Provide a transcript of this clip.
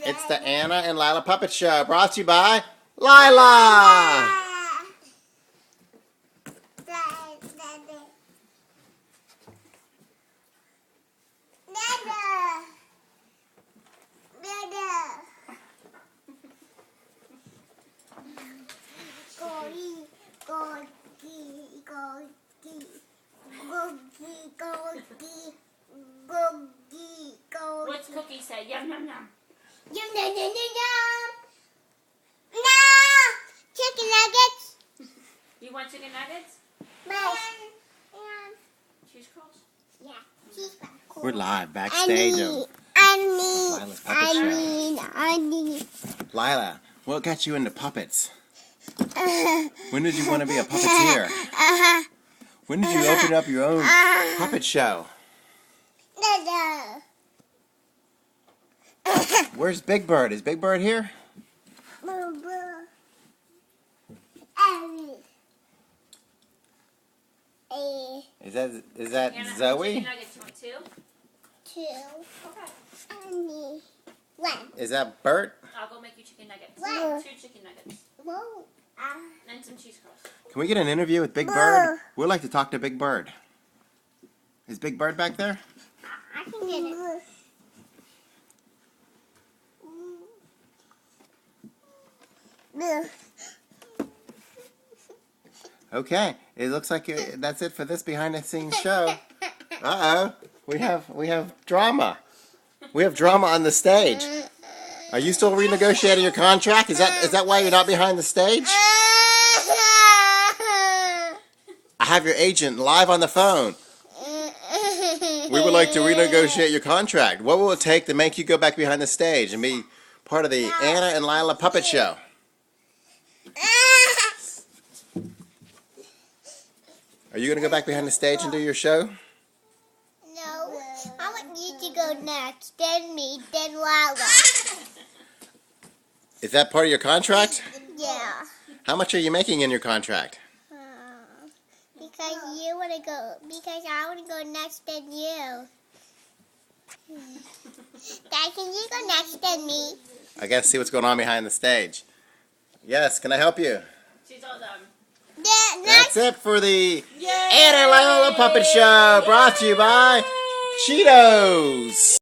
It's the Anna and Lyla Puppet Show, brought to you by Lyla! What's Cookie say? Yum, yum, yum. Yum, yum, yum, yum, yum. No! Chicken nuggets. You want chicken nuggets? Cheese curls? Yeah, cheese curls. We're live backstage of Lyla's Puppet Show. Lyla, what got you into puppets? When did you want to be a puppeteer? When did you open up your own puppet show? Where's Big Bird? Is Big Bird here? Is that Anna, Zoe? Chicken nuggets, you want two? Okay. One. Is that Bert? I'll go make you chicken nuggets. What? 2 chicken nuggets. Whoa. And some cheese curls. Can we get an interview with Big Bird? We'd like to talk to Big Bird. Is Big Bird back there? I can get it. Okay, it looks like that's it for this behind-the-scenes show. Uh-oh, we have drama. We have drama on the stage. Are you still renegotiating your contract? Is that why you're not behind the stage? I have your agent live on the phone. We would like to renegotiate your contract. What will it take to make you go back behind the stage and be part of the Anna and Lyla Puppet Show? Are you going to go back behind the stage and do your show? No, I want you to go next, then me, then Lyla. Is that part of your contract? Yeah. How much are you making in your contract? Because you want to go, because I want to go next than you. Dad, can you go next than me? I got to see what's going on behind the stage. Yes, can I help you? She's all done. Yeah, That's it for the Yay! Anna and Lyla Puppet Show, brought to you by Cheetos.